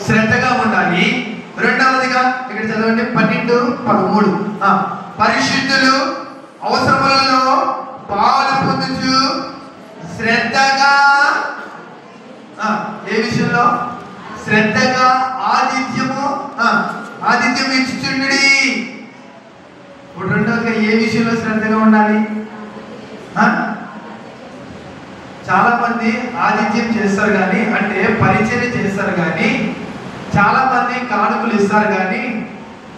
శ్రద్ధగా ఉండాలి. రెండవదిగా ఇక్కడ చదవండి 12:13. పరిశుద్ధులు అవసరములలో పాలు పొందుచు శ్రద్ధగా, ఏ విషయంలో? శ్రద్ధగా ఆతిథ్యం ఇచ్చుచుండుడి. ఇప్పుడు రెండవదిగా ఏ విషయంలో శ్రద్ధగా ఉండాలి? చాలా మంది ఆతిథ్యం చేస్తారు కానీ, అంటే పరిచర్య చేస్తారు కానీ, చాలా మంది కానుకలు ఇస్తారు కానీ,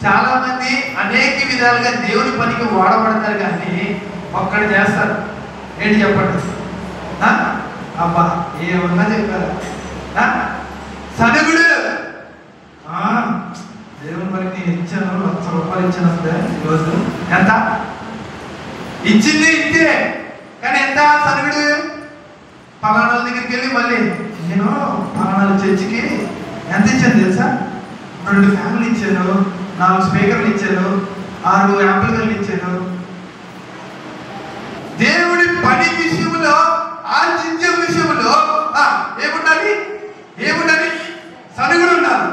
చాలా మంది అనేక విధాలుగా దేవుని పనికి వాడబడతారు కానీ ఒక్కడు చేస్తారు. ఏంటి చెప్పండి? అబ్బా ఏమన్నా చెప్పారా? సనుగుడు. దేవుని పనికి నేను ఇచ్చాను, ₹1,00,000 ఇచ్చాను. అసలు ఈరోజు ఎంత ఇచ్చింది? ఇంతే. కానీ ఎంత సనుగుడు? పలానా దగ్గరికి వెళ్ళి మళ్ళీ నేను పలానా చర్చికి ఎంత ఇచ్చాను తెలుసా? 2 ఫ్యాన్లు ఇచ్చాను, 4 స్పీకర్లు ఇచ్చాను, 6 యాంప్లిఫైర్లు ఇచ్చాను. దేవుడి పని విషయంలో, ఆతిథ్యం విషయంలో ఏముండాలి? సనుగుడు ఉండాలి.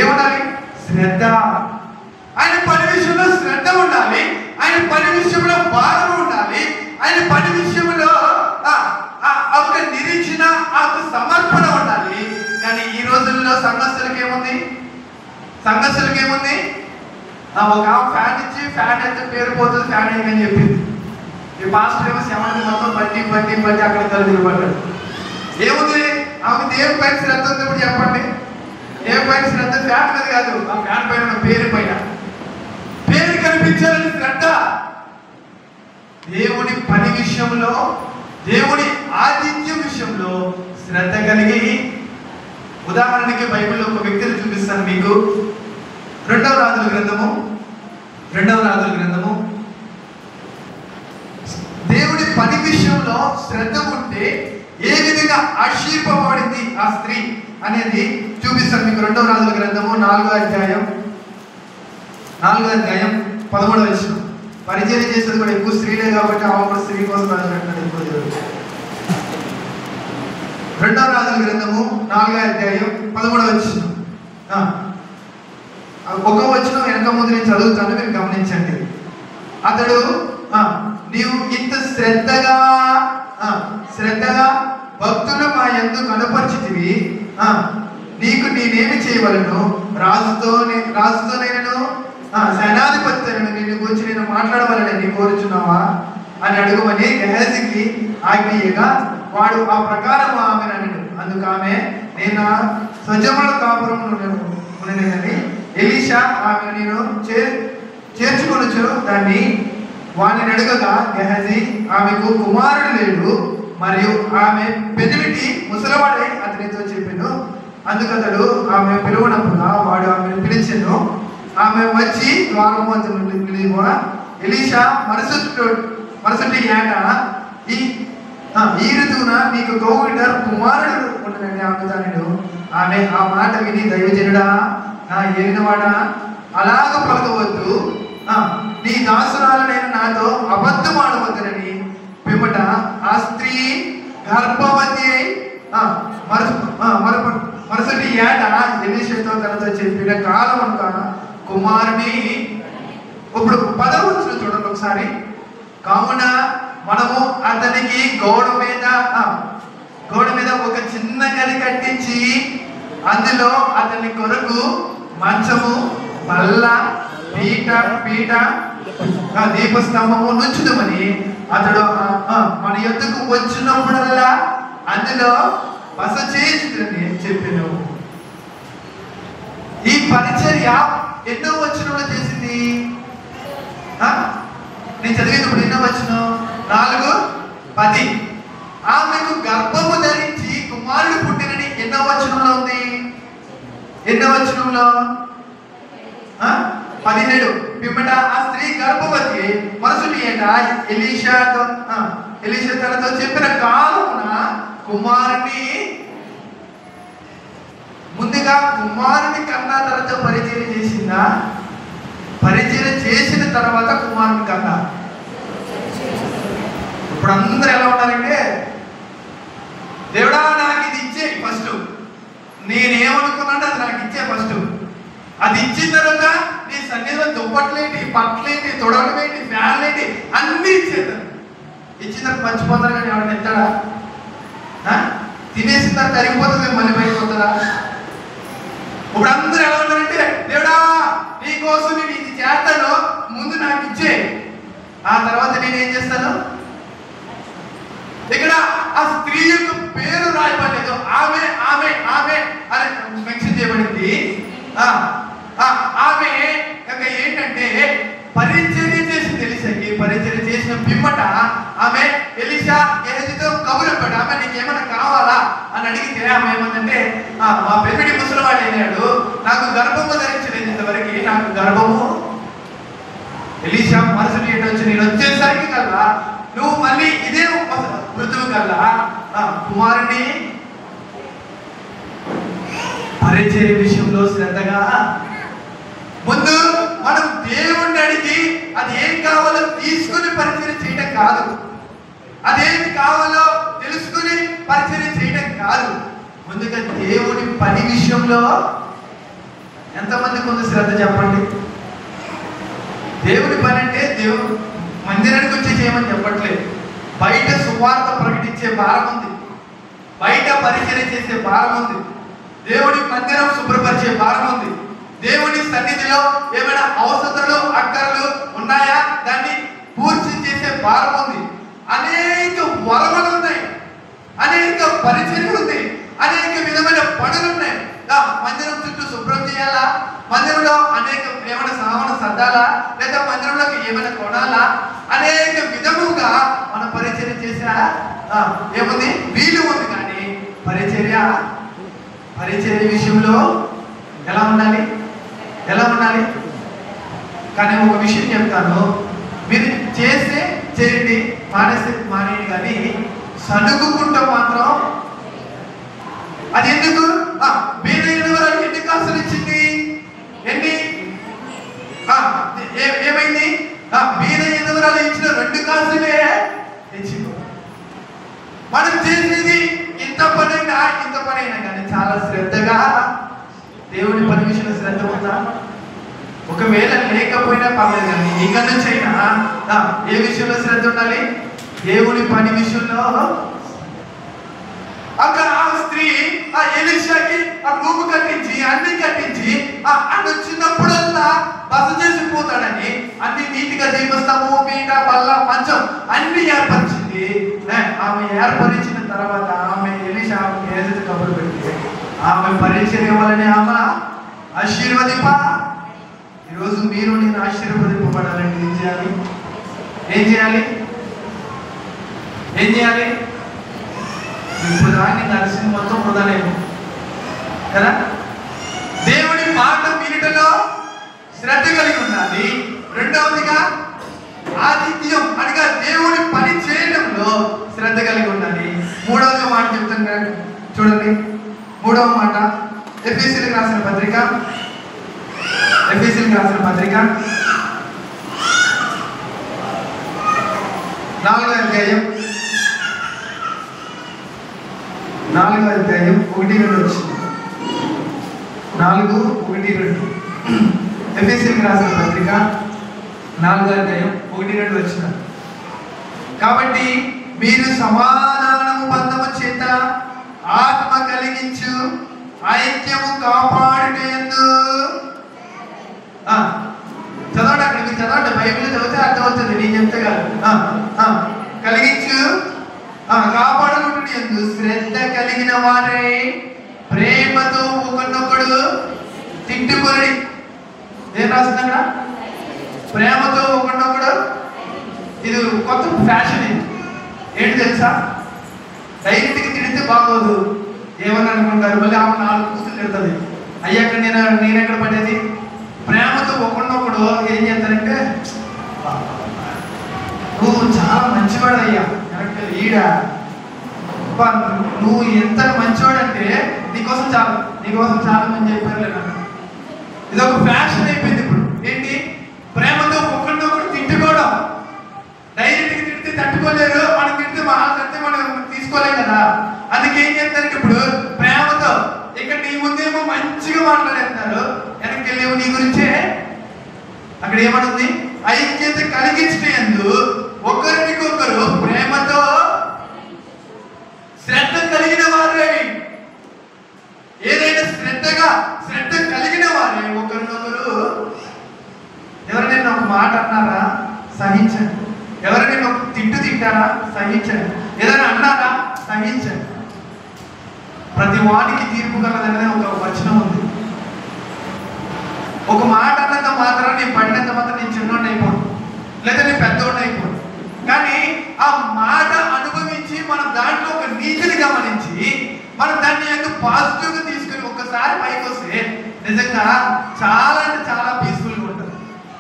ఏముండాలి? శ్రద్ధ. ఆయన పని విషయంలో శ్రద్ధ ఉండాలి. ఆయన పని విషయంలో భారం ఉండాలి. ఆయన పని విషయంలో ఒక నిరీక్షణ, సమర్పణ ఉండాలి. కానీ ఈ రోజుల్లో సంఘస్థులకి ఏముంది? ఒక ఫ్యాన్ ఇచ్చి ఫ్యాన్ అయితే పేరు పోతుంది, ఫ్యాన్ ఏమని చెప్పింది. ఈ పాస్టర్ ఏమో 70 మొత్తం బట్టి అక్కడ తల్లి పడ్డాడు. ఏముంది? ఆమె దేవుని పైన శ్రద్ధ ఉంది. ఇప్పుడు చెప్పండి, దేవుని పైన శ్రద్ధ ఫ్యాన్ మీద కాదు, ఆ ఫ్యాన్ పైన పేరు పైన. పేరు కనిపించాలని శ్రద్ధ. దేవుని పని విషయంలో, దేవుని ఆతిథ్యం విషయంలో శ్రద్ధ కలిగి. ఉదాహరణకి బైబిల్లో ఒక వ్యక్తిని చూపిస్తాను మీకు. 2వ రాజుల గ్రంథము దేవుడి పని విషయంలో శ్రద్ధ ఉంటే ఏ విధంగా ఆశీర్వబడింది ఆ స్త్రీ అనేది చూపిస్తాను మీకు. 2వ రాజుల గ్రంథము 4వ అధ్యాయం 13వ వచనం. పరిచయం చేసేది కూడా ఎక్కువ స్త్రీలే కాబట్టి ఆమె కూడా స్త్రీ కోసం రాసినట్టు ఎక్కువ దేవుడు. 2వ రాజుల గ్రంథము 4వ అధ్యాయం 13వ వచనం. ఒక వచనం వెనక ముందు నేను చదువుతాను, మీరు గమనించండి. అతడు నీవు ఇంత శ్రద్ధగా భక్తులు మా యందు కనపరిచితివి, నీకు నేనేమి చేయవలను? రాజుతో నేను సేనాధిపతితో నేను గురించి నేను మాట్లాడవాలని కోరుచున్నావా అని అడుగుమని గెహజీకి ఆజ్ఞయగా వాడు ఆ ప్రకారం ఆమెను అన్నాడు. అందుకు ఆమె, నేను స్వజముల కాపురం ఉండేదని ఎలీషా ఆమెను నేను చేర్చుకొనొచ్చు దాన్ని వాడిని అడగగా గెహజీ ఆమెకు కుమారుడు లేడు మరియు ఆమె పెనిమిటి ముసలవాడై అతనితో చెప్పాను. అందుకు అతడు ఆమె పిలువనప్పుడు వాడు ఆమెను పిలిచెను. ఆమె వచ్చి ద్వారం వద్ద నుండి ఎలీషా మరుసటి ఏట ఈ ఋతువున నీకు గోవిందర్ కుమారుడు ఉండనని ఆమె ఆమె ఆ మాట విని, దైవజనుడా, నా ఏలినవాడా, అలాగ పలకవద్దు, నీ దాసురాలైన నాతో అబద్ధం ఆడవద్దునని పిమ్మట ఆ స్త్రీ గర్భవతి మరుసటి ఏట ఎలీషాతో తనతో చెప్పిన కాలం అనుక కుమారుని. ఇప్పుడు 10వ వచనం చూడండి ఒకసారి. కావున మనము అతనికి గోడ మీద ఒక చిన్న గది కట్టించి అందులో అతని కొరకు మంచము, బల్ల, పీట, దీపస్తంభము నుంచుదమని అతడు మన యొద్దకు వచ్చినప్పుడల్లా అందులో బస చేయించుదని చెప్పాను. ఈ పరిచర్య ఎన్నో వచనంలో చేసింది? నేను చదివేటప్పుడు ఎన్నో వచనం? 4:10. ఆమెకు గర్భము ధరించి కుమారుడు పుట్టినని ఎన్నో వచనంలో ఉంది? ఎన్నో వచనంలో? 17. పిమ్మట ఆ స్త్రీ గర్భవతి మరుసటి ఏట ఎలీషా తనతో చెప్పిన కాలమున కుమారుని. ముందుగా కుమారుని కన్నా తర్వాత పరిచర్య చేసిందా? పరిచర్య చేసిన తర్వాత కుమారుని కన్నా. ఇప్పుడు అందరూ ఎలా ఉన్నారంటే, దేవుడా నాకు ఇది ఇచ్చే ఫస్ట్, అది ఇచ్చిన తర్వాత నీ సన్నిధిలో దుప్పట్లేంటి, పట్లేంటి, తొడవటమేంటి, ఫ్యాన్లేంటి అన్నీ ఇచ్చేస్తాను. ఇచ్చిన తర్వాత మర్చిపోతారు కానీ ఎవరైనా ఎత్తాడా? తినేసిన తర్వాత తరిగిపోతుంది, మళ్ళీ బయటకు పోతుందా? ఇప్పుడు అందరూ ఎలా ఉన్నారంటే, దేవుడా నీకోసం నేను ఇది చేస్తాను, ముందు నాకు ఇచ్చే, ఆ తర్వాత నేను ఏం చేస్తాను. ఇక్కడ ఆ స్త్రీ యొక్క పేరు రాయబడలేదు, ఆమె ఆమె ఆమె అని మెన్షన్ చేయబడింది. ఆమె యొక్క ఏంటంటే పరిచర్య చేసింది ఎలీషాకి. పరిచర్య చేసిన పిమ్మట ఆమె ఎలీషా గేహజీతో కబురపడి, ఆమె నీకేమైనా కావాలా అని అడిగితే ఆమె ఏమందంటే, మా పెద్దడి ముసలివాడు అయినాడు, నాకు గర్భము ధరించలేదు ఇంతవరకు, నాకు గర్భము. ఎలీషా మరుసటి ఏడు వచ్చి నేను వచ్చేసరికి కల్లా నువ్వు మళ్ళీ ఇదే మృతువు కల్లా కుమారుని. పరిచర్య విషయంలో శ్రద్ధగా ముందు మనం దేవుణ్ణి అడిగి అది ఏం కావాలో తీసుకుని పరిచర్య చేయడం కాదు, అదేమి కావాలో తెలుసుకుని పరిచర్య చేయడం కాదు. ముందుగా దేవుని పని విషయంలో ఎంతమందికి ఉంది శ్రద్ధ చెప్పండి. దేవుని పని అంటే దేవుడు మందిరానికి వచ్చి చేయమని చెప్పట్లేదు. బయట సువార్త ప్రకటించే భారం ఉంది, బయట పరిచర్య చేసే భారం ఉంది, దేవుడి మందిరం శుభ్రపరిచే భారం ఉంది, దేవుని సన్నిధిలో ఏమైనా అవసరాలు అక్కర్లు ఉన్నాయా దాన్ని పూర్తి చేసే భారం ఉంది. అనేక వరములు ఉన్నాయి, అనేక పరిచర్య ఉంది, అనేక విధమైన పనులు ఉన్నాయి. మందిరం చుట్టూ శుభ్రం చేయాలా, మందిరంలో అనేక ఏమైనా సామాను సర్దాలా, లేదా మందిరంలోకి ఏమైనా కొనాలా, అనేక విధముగా మన పరిచర్య చేసా ఏముంది, వీలు ఉంది. కానీ పరిచర్య విషయంలో ఎలా ఉండాలి, ఎలా ఉండాలి? కానీ ఒక విషయం చెప్తాను, మీరు చేస్తే చేయండి, మానేస్తే మానేయండి, కానీ సనుగుకుంటూ మాత్రం అది ఎందుకు? బీద ఎదువరాలు ఎన్ని కాసులు ఇచ్చింది? ఎన్ని? ఏమైంది? బీద ఎదువరాలు ఇచ్చిన 2 కాసులే తెచ్చింది. మనం చేసేది ఇంత పనైనా కానీ చాలా శ్రద్ధగా దేవుని పని విషయంలో శ్రద్ధ ఉందా? ఒకవేళ లేకపోయినా పర్లేదు, కానీ ఇక్కడ నుంచి అయినా ఏ విషయంలో శ్రద్ధ ఉండాలి? దేవుని పని విషయంలో. అక్కడ ఆ స్త్రీ ఎలీషాకి రూపు కట్టించి అన్ని కట్టించి అన్న చిన్నప్పుడల్లా బస చేసిపోతాడని అన్ని నీటిగా దీపస్తాము, పీట, బల్ల, మంచం అన్ని ఏర్పరిచింది. ఆమె ఏర్పరిచిన తర్వాత ఆమె ఎలీషా ఆమె కబురు పెట్టి ఆమె పరిచర్య వలనే ఆమె ఆశీర్వదింప. ఈరోజు మీరు నేను ఆశీర్వదింపబడాలంటే ఏం చేయాలి? ఏం చేయాలి? ఏం చేయాలి? ఇప్పుడు దాన్ని నడిచింది మొత్తం వృధాలేదు కదా. దేవుడి మాట వినటంలో శ్రద్ధ కలిగి ఉండాలి. రెండవదిగా ఆతిథ్యం అనగా దేవుడి పని చేయడంలో శ్రద్ధ కలిగి ఉండాలి. మూడవది మాట చెప్తాను కదా, చూడండి. మూడవ మాట ఎఫెసీయులకు రాసిన పత్రిక 4వ అధ్యాయం 1-2 వచ్చింది. 4:1-2 ఎఫెసీయులకు రాసిన పత్రిక 4వ అధ్యాయం 1-2 వచ్చిన. కాబట్టి మీరు సమాధానము బంధము చేత ఆత్మ కలిగించు ఐక్యము కాపాడుటయందు. చదవండి, అక్కడ మీరు చదవండి, బైబిల్ చదివితే అర్థమవుతుంది, నేను చెప్తే కాదు. కలిగించు కాపాడుకుంటూ శ్రద్ధ కలిగిన వారే ప్రేమతో ఒకరినొకడు తిట్టుకొని. ఏం రాసింది అక్కడ? ప్రేమతో ఒకరినొకడు. ఇది కొత్త ఫ్యాషన్. ఇది ఏంటి తెలుసా? డైరెక్ట్గా తిడితే బాగోదు, ఏమని అనుకుంటారు, మళ్ళీ ఆమె 4 కూతులు తిడుతుంది. అయ్యాక నేను ఎక్కడ పడేది? ప్రేమతో ఒకరినొకడు ఏం చేస్తారంటే, నువ్వు చాలా మంచివాడు అయ్యా, ఈడా నువ్వు ఎంత మంచివాడంటే నీకోసం చాలా మంది చెప్పారు లేదా. ఇది ఒక ఫ్యాషన్ అయిపోయింది ఇప్పుడు. ఏంటి? ప్రేమతో ఒకరినొకరు తిట్టుకోవడం. డైరెక్ట్గా తిడితే తట్టుకోలేరు, మనం తిడితే మనం తీసుకోలేం కదా. అందుకే ఏం చేస్తారు ఇప్పుడు? ప్రేమతో ఇక్కడ నీ ముందేమో మంచిగా మాట్లాడేస్తున్నారు, వెనక్కి వెళ్ళేమో ఏమనుంది? ఐక్యత కలిగించినందు ఒకరికొకరు ప్రేమతో శ్రద్ధ కలిగిన వారే. ఏదైనా శ్రద్ధ కలిగిన వారే ఒకరినొకరు. ఎవరైనా ఒక మాట అన్నారా? సహించండి. ఎవరైనా ఒక తిట్టారా? సహించండి. ఏదైనా అన్నారా? సహించండి. ప్రతి వాడికి తీర్పు కలదనే ఒక వచనం ఉంది. ఒక మాట అన్నంత మాత్రం నేను పడినంత మాత్రం నేను చిన్నోడిని అయిపోను, లేదా నేను పెద్దోడిని అయిపోను. కానీ ఆ మాట అనుభవించి మనం దాంట్లో ఒక నీతిని గమనించి మనం దాన్ని ఎందుకు పాజిటివ్గా తీసుకుని ఒక్కసారి పైకి వస్తే నిజంగా చాలా అంటే చాలా పీస్ఫుల్గా ఉంటుంది.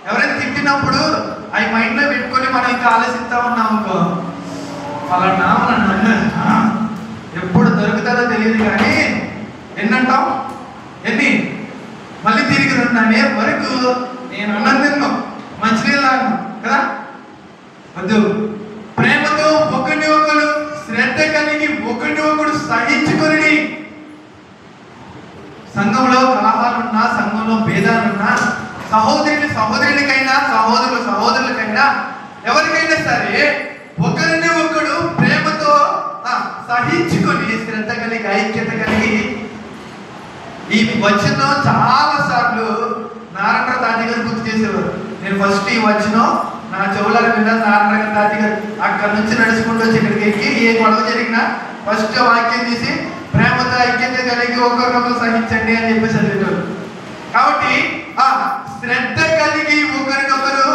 ఎవరైనా తిట్టినప్పుడు అవి మైండ్లో పెట్టుకొని మనం ఇంకా ఆలోచిస్తా ఉన్నాం అనుకో, అలా ఎప్పుడు దొరుకుతుందో తెలియదు. కానీ ఎన్నంటాం? ఎన్ని మళ్ళీ తిరిగి ఉన్నానే వరకు నేను అన్నం తిన్నాం, మంచినీళ్ళు తాగను కదా. వద్దు. ప్రేమతో ఒకరిని ఒకరు శ్రద్ధ కలిగి ఒకరిని ఒకరు సహించుకొని, సంఘంలో కలహాలున్నా, సంఘంలో భేదాలున్నా, సహోదరులకైనా సహోదరులకైనా ఎవరికైనా సరే ఒకరిని ఒకడు ప్రేమతో సహించుకొని శ్రద్ధ కలిగి ఐక్యత కలిగి. ఈ వచనం చాలా సార్లు నారాయణ తాతి గారు గుర్తు చేసేవారు. నేను ఫస్ట్ ఈ వచనం నా చెవులకు విన్నా. నారాయణ తాతి గారు అక్కడి నుంచి నడుచుకుంటూ వచ్చి ఇక్కడికి ఎక్కి ఏ గొడవ జరిగినా ఫస్ట్ వాక్యం తీసి ప్రేమతో ఐక్యత కలిగి ఒకరినొకరు సహించండి అని చెప్పేసి చదివేవారు. కాబట్టి శ్రద్ధ కలిగి ఒకరినొకరు,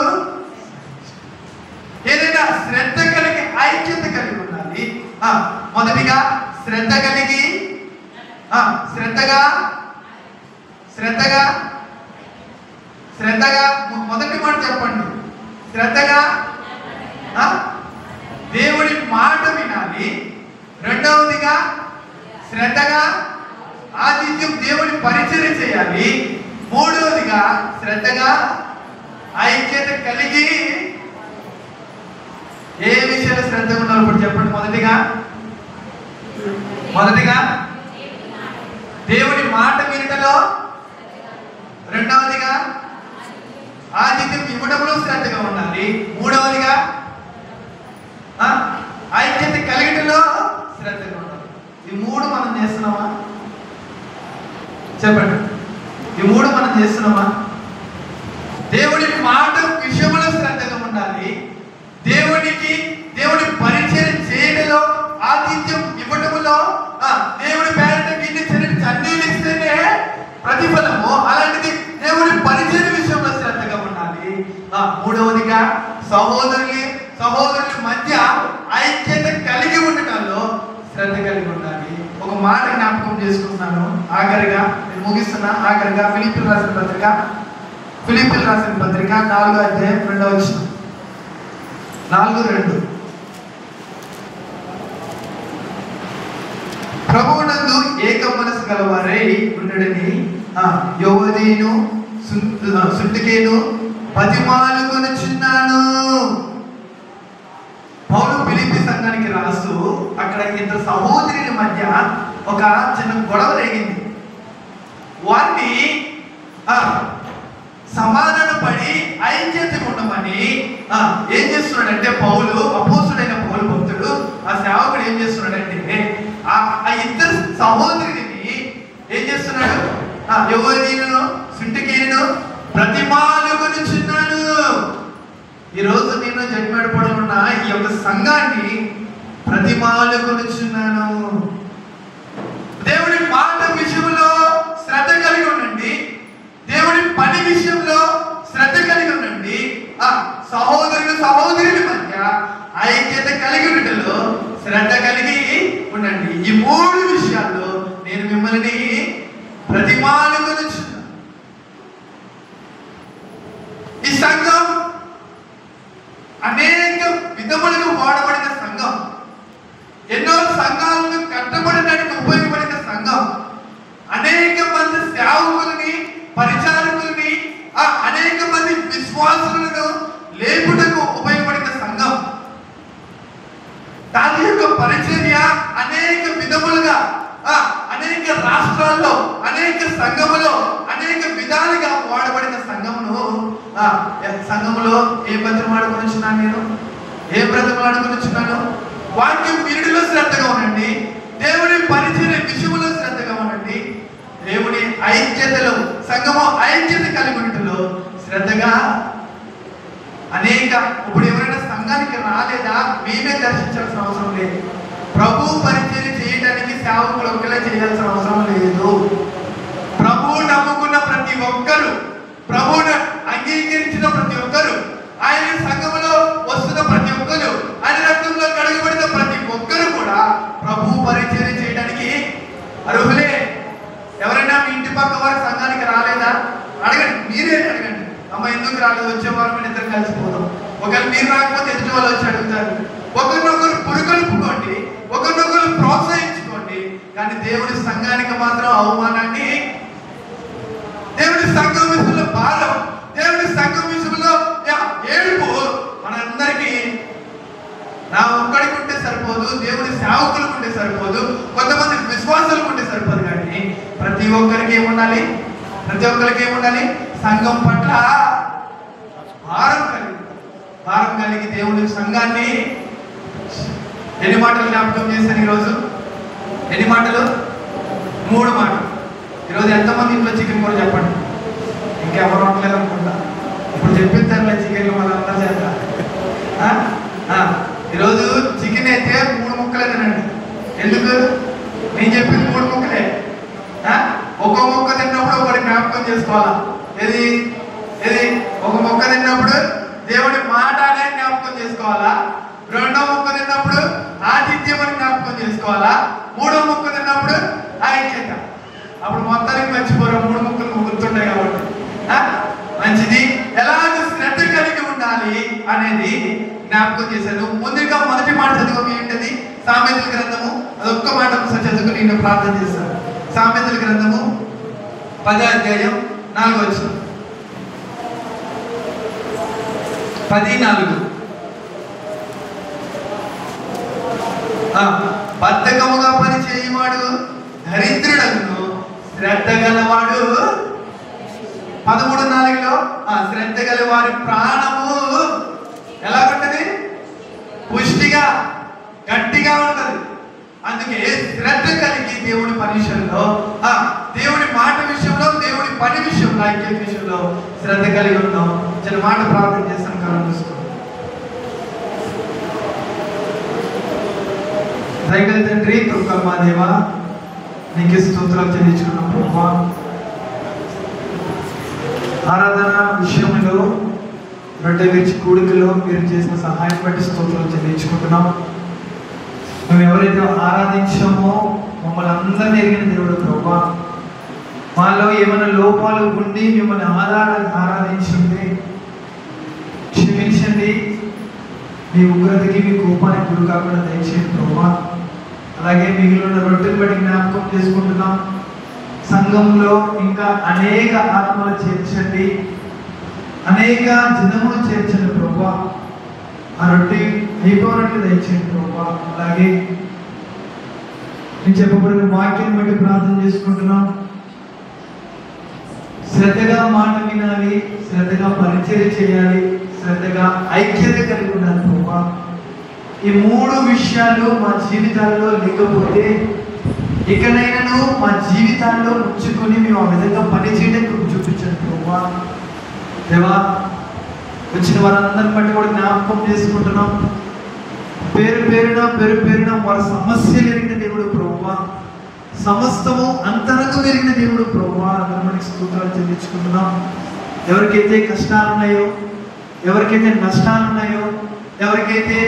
ఏదైనా శ్రద్ధ కలిగి ఐక్యత కలిగి ఉండాలి. మొదటిగా శ్రద్ధ కలిగి శ్రద్ధగా మొదటి మాట చెప్పండి. శ్రద్ధగా దేవుడి మాట వినాలి. రెండవదిగా శ్రద్ధగా ఆతిథ్యం దేవుడి పరిచర్య చేయాలి. మూడవదిగా శ్రద్ధగా ఐక్యత కలిగి. ఏ విషయాలు శ్రద్ధగా ఉన్నారు ఇప్పుడు చెప్పండి. మొదటిగా దేవుడి మాట వినటలో, రెండవదిగా ఆతిథ్యం ఇవ్వడంలో శ్రద్ధగా ఉండాలి, మూడవదిగా ఐక్యత కలిగటంలో శ్రద్ధగా ఉండాలి. ఈ మూడు మనం చేస్తున్నామా? చెప్పండి. ఈ మూడు మనం చేస్తున్నామా? దేవుడి మాట విషయంలో శ్రద్ధగా ఉండాలి, దేవుడి పరిచయం చేయడంలో, ఆతిథ్యం ఇవ్వటంలో, దేవుడి పేరిట గిన్నె చెల్లి చన్నీళ్ళు ఇస్తేనే ప్రతిఫలము, అలాంటిది దేవుడి పరిచయం విషయంలో శ్రద్ధగా ఉండాలి. మూడవదిగా సహోదరుల మధ్య ఐక్యత కలిగి ఉండటంలో శ్రద్ధ కలిగి ఉండాలి. ఒక మాట జ్ఞాపకం చేసుకుంటున్నాను ఆఖరిగా, నేను ముగిస్తున్నా. ఆఖరిగా ఫిలిప్పీయులకు రాసిన పత్రిక 4వ అధ్యాయం 2వ వచనం. 4:2 ప్రభువునందు ఏక మనసు గలవారై ఉండడని యోవదీను సుంటికేను బతిమాలుకొనుచున్నాను. పౌలు ఫిలిప్పీ సంఘానికి రాస్తూ అక్కడ ఇద్దరు సహోదరుల మధ్య ఒక చిన్న గొడవ రేగింది. వారిని సమాధాన పడి ఐక్యత ఉండమని ఏం చేస్తున్నాడంటే పౌలు, అపోస్తుడైన పౌలు భక్తుడు, ఆ సేవకుడు ఏం చేస్తున్నాడంటే ఆ ఇద్దరు సహోదరుని ఏం చేస్తున్నాడు? యోవదీను సుంటికేను బ్రతిమాలుకొనుచున్నాను. ఈరోజు నేను జడ్మేడపడి ఉన్న ఈ యొక్క సంఘాన్ని బ్రతిమాలుకొనుచున్నాను. దేవుడి మాట విషయంలో శ్రద్ధ కలిగి ఉండండి, దేవుడి పని విషయంలో శ్రద్ధ కలిగి ఉండండి, సహోదరుల మధ్య ఐక్యత కలిగి ఉండటంలో శ్రద్ధ కలిగి ఉండండి. ఈ మూడు విషయాల్లో నేను మిమ్మల్ని బ్రతిమాలుకొనుచున్నాను. ఈ సంఘం అనేక విధములుగా వాడబడిన సంఘం, ఎన్నో సంఘాలను కట్టబడడానికి ఉపయోగపడిన సంఘం, అనేక మంది సేవకులని, పరిచారకులని, అనేక మంది విశ్వాసులను లేపుటకు ఉపయోగపడిన సంఘం. దాని యొక్క పరిచర్య అనేక విధములుగా అనేక రాష్ట్రాల్లో, అనేక సంఘములో, అనేక విధాలుగా వాడబడిన సంఘమును సంఘములో ఏ బ్రతమాడుకొని వచ్చినాను నేను, ఏ బ్రతమాడుకొని వచ్చినాను? వాక్యం వినుడిలో శ్రద్ధగా ఉండండి, దేవుని పరిచయ విషయంలో శ్రద్ధగా ఉండండి, దేవుని ఐక్యతలో సంఘము ఐక్యత కలిగి ఉండటంలో శ్రద్ధగా ఇప్పుడు ఎవరైనా సంఘానికి రాలేదా? మేమే దర్శించాల్సిన అవసరం లేదు. ప్రభు పరిచయం చేయడానికి సేవకులు ఒక్కలే చేయాల్సిన అవసరం లేదు. ప్రభువు నమ్ముకున్న ప్రతి ఒక్కరు, ప్రభువును అంగీకరించిన ప్రతి ఒక్కరు, ఆయన సంఘములో వస్తున్న ప్రతి ఒక్కరు, ఆయన రక్తంలో కడుగబడిన ప్రతి ఒక్కరు కూడా ప్రభు పరిచయం చేయడానికి అర్హులే. ఎవరైనా మీ ఇంటి పక్క వారి సంఘానికి రాలేదా? అడగండి, మీరే అడగండి. అమ్మ ఎందుకు రాలేదు? వచ్చే వారం ఇద్దరు కలిసిపోదాం. ఒకవేళ మీరు రాకపోతే ఎదుటి వాళ్ళు వచ్చి అడుగుతారు. ఒకరినొకరు పురుగొల్పుకోండి, ఒకరినొకరు ప్రోత్సహించుకోండి. కానీ దేవుడి సంఘానికి మాత్రం అవమానాన్ని, దేవుడి సంఘం విషయంలో భారం, దేవుడి సంఘం విషయంలో ఏడుపు మనందరికీ నా ఒక్కడికి ఉంటే సరిపోదు, దేవుడి సేవకులకు ఉంటే సరిపోదు, కొంతమంది విశ్వాసాలకు ఉంటే సరిపోదు. కానీ ప్రతి ఒక్కరికి ఏముండాలి? ప్రతి ఒక్కరికి ఏముండాలి? సంఘం పట్ల భారం కలిగి దేవుడి సంఘాన్ని ఎన్ని మాటలు జ్ఞాపకం చేశాను ఈరోజు? ఎన్ని మాటలు? 3 మాటలు. ఈరోజు ఎంతమంది ఇంట్లో చికెన్ కూడా చెప్పండి. ఇంకెవరు ఉండలేదు అనుకుంటా. ఇప్పుడు చెప్పిస్తారులే చికెన్ మనంతా చేద్దాం. ఈరోజు చికెన్ అయితే 3 ముక్కలే తినండి. ఎందుకు? నేను చెప్పింది 3 ముక్కలే. ఒక్కో ముక్క తిన్నప్పుడు ఒకటి జ్ఞాపకం చేసుకోవాలా. ఏది ఒక మొక్క తిన్నప్పుడు దేవుడి మాట అనే జ్ఞాపకం చేసుకోవాలా, 2వ మొక్క తిన్నప్పుడు ఆతిథ్యం అని జ్ఞాపకం చేసుకోవాలా, 3వ మొక్క తిన్నప్పుడు ఐక్యత. అప్పుడు మొత్తానికి మర్చిపోరు, 3 ముక్కలు గుర్తుంటాయి కాబట్టి. మంచిది. ఎలాగ శ్రద్ధ కలిగి ఉండాలి అనేది జ్ఞాపకం చేశాను. ముందుగా మొదటి మాట చదువు ఏంటది? సామెతల గ్రంథము. అదొక్క మాట చదువుకుని నేను ప్రార్థన చేశాను. సామెతల గ్రంథము 10వ అధ్యాయం 4వ వచనం. 10:4. బద్ధకముగా పని చేయవాడు దరిద్రుడను, శ్రద్ధ గలవాడు 13:4లో శ్రద్ధ గల వారి ప్రాణము ఎలా ఉంటది? పుష్టిగా గట్టిగా ఉంటది. అందుకే శ్రద్ధ కలిగి దేవుడి పని విషయంలో, దేవుడి మాట విషయంలో, దేవుడి పని విషయంలో, ఐక్యత విషయంలో శ్రద్ధ కలిగి ఉన్నాం. చిన్న మాట ప్రార్థన చేస్తాను. కాలం చూసుకో. దయగల తండ్రి, కృపా దేవా, నీకు స్తోత్రాలు చెల్లించుకున్నాం ప్రభా. ఆరాధన విషయంలో రొట్టె విరిచి కూడికలో మీరు చేసిన సహాయం బట్టి స్తోత్రాలు చెల్లించుకుంటున్నాం. మేము ఎవరైతే ఆరాధించామో మమ్మల్ని అందరినీ ఎరిగిన దేవుడు ప్రభా. మాలో ఏమైనా లోపాలు ఉండి మిమ్మల్ని ఆరాధించింది క్షమించండి. మీ ఉగ్రతకి, మీ కోపానికి గురి కాకుండా దయచేయండి ప్రభా. అలాగే మిగిలిన రొట్టెలు బట్టి జ్ఞాపకం చేసుకుంటున్నాం. సంఘంలో ఇంకా అనేక ఆత్మలు చేర్చండి, అనేక జనములు చేర్చండి ప్రభా. ఆ రొట్టె అయిపోయినట్లు దయచేయండి ప్రభా. అలాగే నేను చెప్పబడిన వాక్యం బట్టి ప్రార్థన చేసుకుంటున్నాం. శ్రద్ధగా మాట వినాలి, శ్రద్ధగా పరిచయం చేయాలి, శ్రద్ధగా ఐక్యత కలిగి ఉండాలి ప్రభా. ఈ 3 విషయాలు మా జీవితాల్లో లేకపోతే ఇకనైనాను మా జీవితాల్లో ఉంచుకొని మేము ఆ విధంగా పనిచేయడానికి చూపించండి ప్రభా. దేవా, వచ్చిన వారందరిని బట్టి కూడా జ్ఞాపకం చేసుకుంటున్నాం. పేరు పేరున వారి సమస్యలు ఎరిగిన దేవుడు ప్రభువా. సమస్తము అంతరంగం ఎరిగిన దేవుడు ప్రభువా. అందరికీ స్తోత్రాలు చెల్లించుకుంటున్నాం. ఎవరికైతే కష్టాలు ఉన్నాయో, ఎవరికైతే నష్టాలు ఉన్నాయో, ఎవరికైతే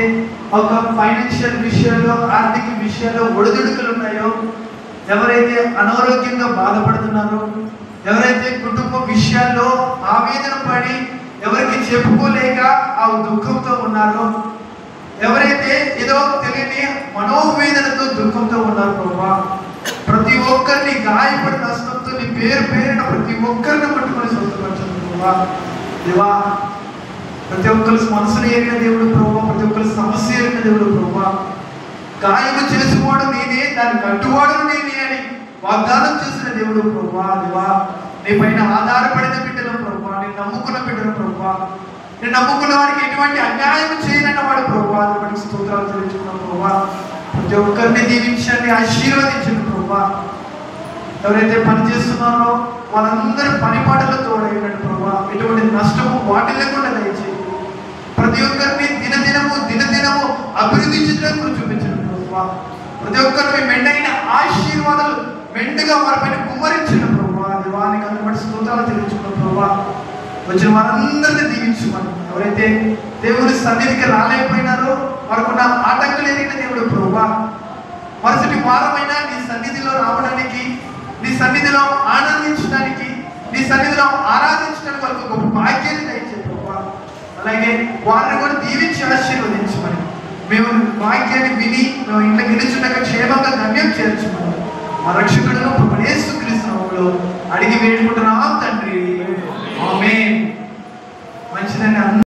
ఒక ఫైనాన్షియల్ విషయాల్లో, ఆర్థిక విషయాల్లో ఒడిదుడుకులు ఉన్నాయో, ఎవరైతే అనారోగ్యంగా బాధపడుతున్నారో, ఎవరైతే కుటుంబ విషయాల్లో ఆవేదన పడి ఎవరికి చెప్పుకోలేక ఆ దుఃఖంతో ఉన్నారో, ఎవరైతే ఏదో తెలియని మనోవేదనతో దుఃఖంతో ఉన్నారు ప్రభా, ప్రతి ఒక్కరిని గాయపడిన నష్టంతో నీ పేరున ప్రతి ఒక్కరిని పట్టుకొని స్వస్థపరచండి ప్రభా. దేవా, ప్రతి ఒక్కరి మనసుని ఎరిగిన దేవుడు ప్రభా, ప్రతి ఒక్కరి సమస్య ఎరిగిన దేవుడు ప్రభా. గాయము చేసేవాడు నేనే, దాన్ని కట్టువాడు నేనే అని వాగ్దానం చేసిన దేవుడు ప్రభా. దేవా, నీ పైన ఆధారపడిన బిడ్డలు ప్రభువా, నేను నమ్ముకున్న బిడ్డలు ప్రభువా, నేను నమ్ముకున్న వారికి ఎటువంటి అన్యాయం చేయనన్న వాడు ప్రభువా, వాడికి స్తోత్రాలు చెల్లించుకున్నాం ప్రభువా. ప్రతి ఒక్కరిని దీవించండి, ఆశీర్వదించండి ప్రభువా. ఎవరైతే పని చేస్తున్నారో వాళ్ళందరూ పని పాటలు తోడైనట్టు ప్రభువా, ఎటువంటి నష్టము వాటి లేకుండా దయచేసి ప్రతి ఒక్కరిని దినదినము అభివృద్ధి చెందినట్లు చూపించండి ప్రభువా. ప్రతి ఒక్కరిని మెండైన ఆశీర్వాదాలు మెండుగా వారిపైన కుమ్మరించిన ప్రభువా, దేవానికి అందుబట్టి స్తోత్రాలు చెల్లించుకున్న ప్రభువా. వచ్చిన వారందరినీ దీవించుకోండి. ఎవరైతే దేవుని సన్నిధికి రాలేకపోయినారో వారికి ఆటంకులు ఎరిగిన దేవుడు ప్రభువా, మరుసటి వారమైనా నీ సన్నిధిలో రావడానికి, నీ సన్నిధిలో ఆనందించడానికి, నీ సన్నిధిలో ఆరాధించడానికి వాళ్ళకి ఒక భాగ్యాన్ని దయచేయి ప్రభువా. అలాగే వారిని కూడా దీవించి ఆశీర్వదించమని, మేము వాక్యాన్ని విని మేము ఇంట్లో గెలుచుండగా క్షేమంగా గమ్యం చేర్చుమని మా రక్షకుడును ప్రభువైన యేసుక్రీస్తు నామములో అడిగి వేడుకుంటున్నాం తండ్రి. ఆమేన్. మంచిదండి.